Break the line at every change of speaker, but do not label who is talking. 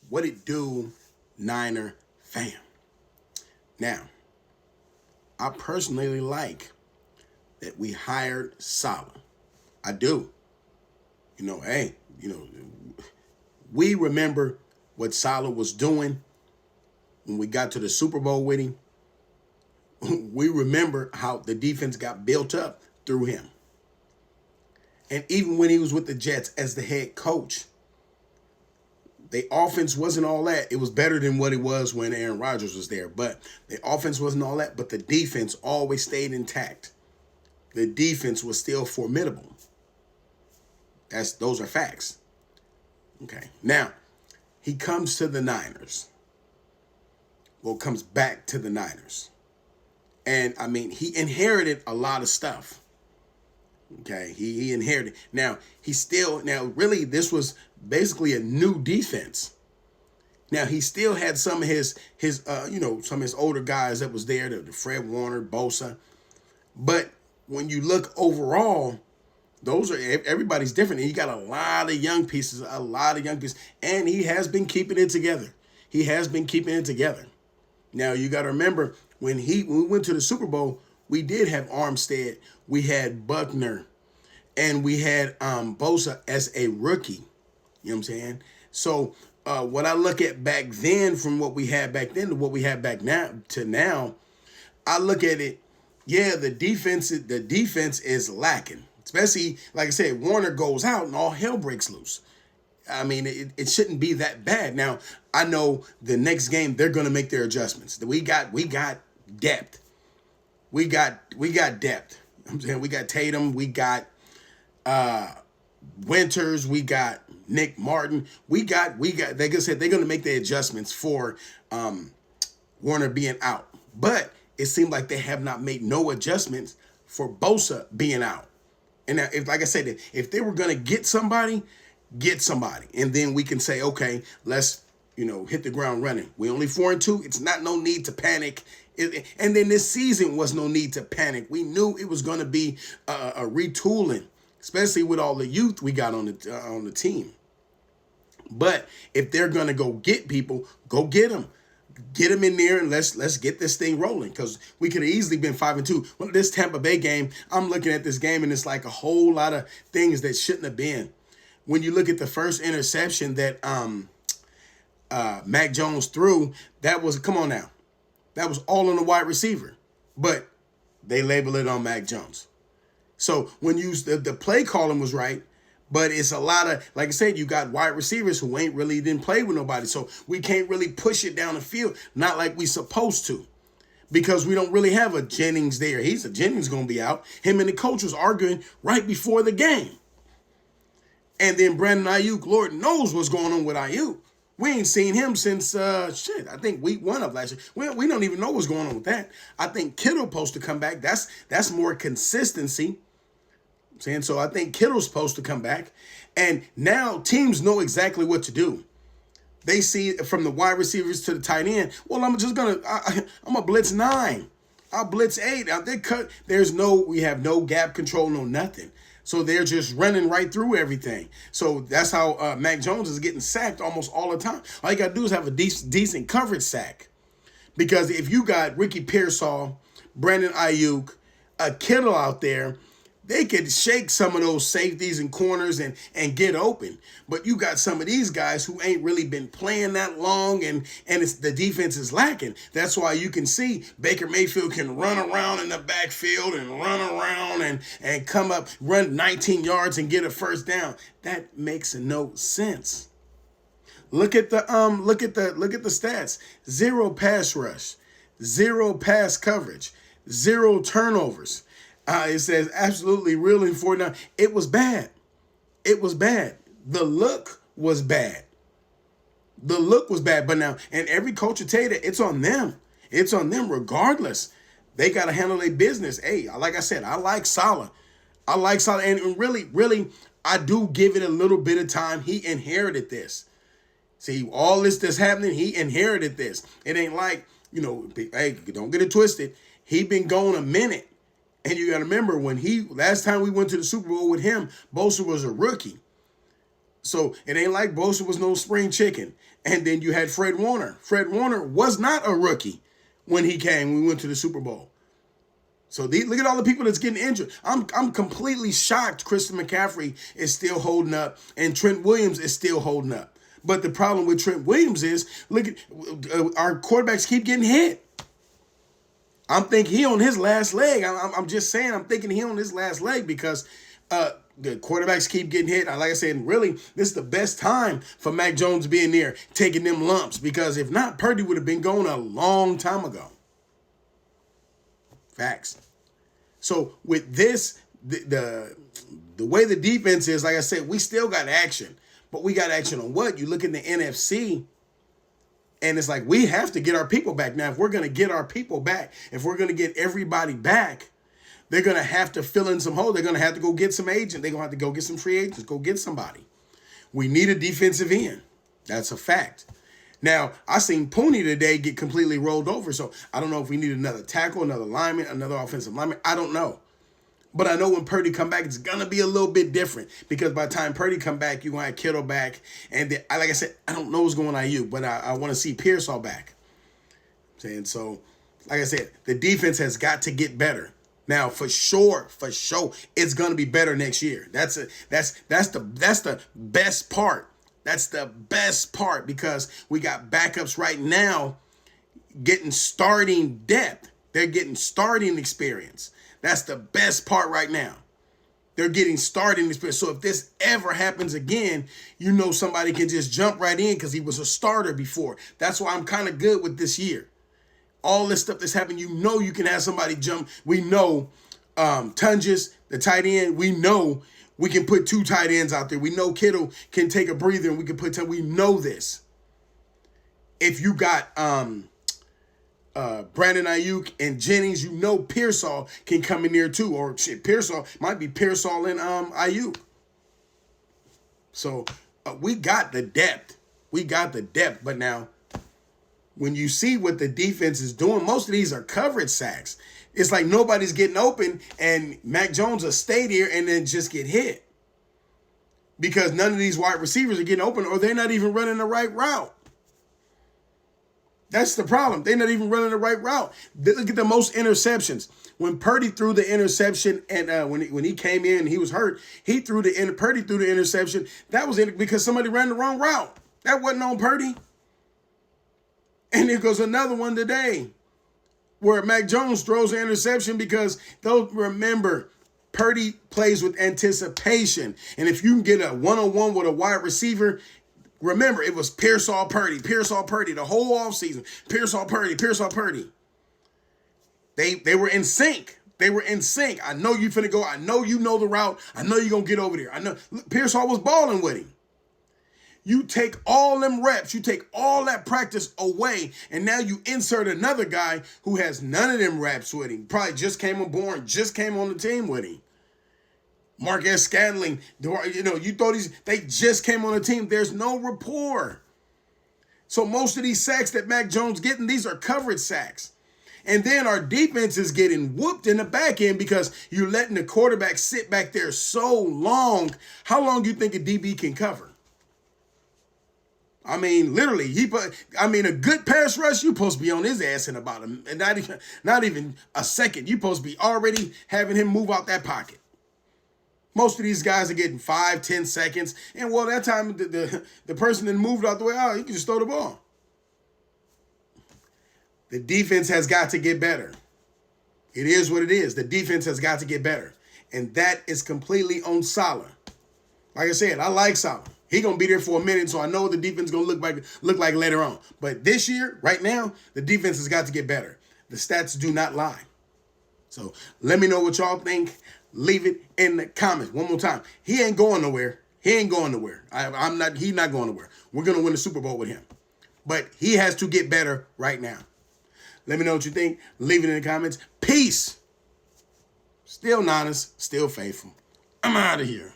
What it do, Niner fam? Now, I personally like that we hired Salah. I do. Hey, we remember what Salah was doing when we got to the Super Bowl with him. We remember how the defense got built up through him. And even when he was with the Jets as the head coach, the offense wasn't all that. It was better than what it was when Aaron Rodgers was there. But the offense wasn't all that. But the defense always stayed intact. The defense was still formidable. Those are facts. Okay. Now, he comes to the Niners. Well, comes back to the Niners. And, he inherited a lot of stuff. Okay, he inherited. Now, really, this was basically a new defense. Now, he still had some of his some of his older guys that was there, the Fred Warner, Bosa. But when you look overall, everybody's different. And you got a lot of young pieces, and he has been keeping it together. Now, you got to remember, when we went to the Super Bowl, we did have Armstead, we had Buckner, and we had Bosa as a rookie. You know what I'm saying? So when I look at back then, from what we had back then to what we have back now, I look at it. Yeah, the defense is lacking. Especially, like I said, Warner goes out and all hell breaks loose. It shouldn't be that bad. Now, I know the next game they're going to make their adjustments. We got depth. We got depth. I'm saying we got Tatum, we got Winters, we got Nick Martin. We got. Like I said, they're going to make the adjustments for Warner being out. But it seemed like they have not made no adjustments for Bosa being out. And now, like I said, if they were going to get somebody, and then we can say, okay, let's hit the ground running. We only 4-2. It's not no need to panic. And then this season was no need to panic. We knew it was going to be a retooling, especially with all the youth we got on the team. But if they're going to go get people, go get them. Get them in there and let's get this thing rolling, because we could have easily been 5-2. Well, this Tampa Bay game, I'm looking at this game and it's like a whole lot of things that shouldn't have been. When you look at the first interception that Mac Jones threw, that was all on the wide receiver, but they label it on Mac Jones. So when the play calling was right, but it's a lot of, like I said, you got wide receivers who didn't play with nobody. So we can't really push it down the field, not like we supposed to, because we don't really have a Jennings there. Jennings going to be out. Him and the coach was arguing right before the game. And then Brandon Ayuk, Lord knows what's going on with Ayuk. We ain't seen him since, I think week 1 of last year. We don't even know what's going on with that. I think Kittle supposed to come back. That's more consistency. So I think Kittle's supposed to come back. And now teams know exactly what to do. They see from the wide receivers to the tight end, well, I'm going to blitz 9. I'll blitz 8. We have no gap control, no nothing. So they're just running right through everything. So that's how Mac Jones is getting sacked almost all the time. All you got to do is have a decent coverage sack. Because if you got Ricky Pearsall, Brandon Ayuk, a Kittle out there, they could shake some of those safeties and corners and get open. But you got some of these guys who ain't really been playing that long, and the defense is lacking. That's why you can see Baker Mayfield can run around in the backfield and run around and come up, run 19 yards and get a first down. That makes no sense. Look at the stats. 0 pass rush, 0 pass coverage, 0 turnovers. It says absolutely reeling 49. It was bad. The look was bad. But now, and every coach will tell you that it's on them. It's on them regardless. They got to handle their business. Hey, like I said, I like Salah. And really, I do give it a little bit of time. He inherited this. See, all this that's happening, he inherited this. It ain't like, hey, don't get it twisted. He been gone a minute. And you got to remember, last time we went to the Super Bowl with him, Bosa was a rookie. So it ain't like Bosa was no spring chicken. And then you had Fred Warner. Fred Warner was not a rookie when he came. We went to the Super Bowl. So look at all the people that's getting injured. I'm completely shocked Christian McCaffrey is still holding up and Trent Williams is still holding up. But the problem with Trent Williams is, look at our quarterbacks keep getting hit. I'm thinking he on his last leg. I'm just saying, I'm thinking he on his last leg because the quarterbacks keep getting hit. Like I said, really, this is the best time for Mac Jones being there, taking them lumps. Because if not, Purdy would have been going a long time ago. Facts. So with this, the way the defense is, like I said, we still got action. But we got action on what? You look in the NFC, and it's like we have to get our people back. Now, if we're going to get our people back, if we're going to get everybody back, they're going to have to fill in some holes. They're going to have to go get some agents. They're going to have to go get some free agents, go get somebody. We need a defensive end. That's a fact. Now, I seen Pooney today get completely rolled over, so I don't know if we need another tackle, another lineman, another offensive lineman. I don't know. But I know when Purdy come back, it's going to be a little bit different because by the time Purdy come back, you're going to have Kittle back. And then, like I said, I don't know what's going on IU, but I want to see Pearsall back. And so, like I said, the defense has got to get better. Now, for sure, it's going to be better next year. That's the best part. That's the best part because we got backups right now getting starting depth. They're getting starting experience. That's the best part right now. They're getting starting experience. So if this ever happens again, you know somebody can just jump right in because he was a starter before. That's why I'm kind of good with this year. All this stuff that's happened, you know you can have somebody jump. We know Tunges, the tight end, we know we can put 2 tight ends out there. We know Kittle can take a breather and we can put we know this. If you got Brandon Ayuk and Jennings, you know Pearsall can come in there too. Or shit, Pearsall might be Pearsall and Ayuk. So we got the depth. We got the depth. But now, when you see what the defense is doing, most of these are coverage sacks. It's like nobody's getting open and Mac Jones will stay there and then just get hit. Because none of these wide receivers are getting open or they're not even running the right route. That's the problem. They're not even running the right route. Look at the most interceptions. When Purdy threw the interception and when he came in and he was hurt, Purdy threw the interception. That was because somebody ran the wrong route. That wasn't on Purdy. And there goes another one today where Mac Jones throws an interception because remember, Purdy plays with anticipation. And if you can get a one-on-one with a wide receiver, remember, it was Pearsall Purdy the whole offseason. Pearsall Purdy. They were in sync. I know you finna go. I know you know the route. I know you're going to get over there. I know Pearsall was balling with him. You take all them reps, you take all that practice away, and now you insert another guy who has none of them reps with him. Probably just came aboard, just came on the team with him. Marquez Scantling, you thought they just came on the team. There's no rapport. So most of these sacks that Mac Jones getting, these are coverage sacks. And then our defense is getting whooped in the back end because you're letting the quarterback sit back there so long. How long do you think a DB can cover? I mean, literally, a good pass rush, you're supposed to be on his ass in about not even a second. You're supposed to be already having him move out that pocket. Most of these guys are getting 5-10 seconds. And well, that time the person that moved out the way, you can just throw the ball. The defense has got to get better. It is what it is. The defense has got to get better. And that is completely on Saleh. Like I said, I like Saleh. He going to be there for a minute, so I know what the defense is going to look like later on. But this year, right now, the defense has got to get better. The stats do not lie. So let me know what y'all think. Leave it in the comments. One more time. He ain't going nowhere. He's not going nowhere. We're going to win the Super Bowl with him. But he has to get better right now. Let me know what you think. Leave it in the comments. Peace. Still Niners, still faithful. I'm out of here.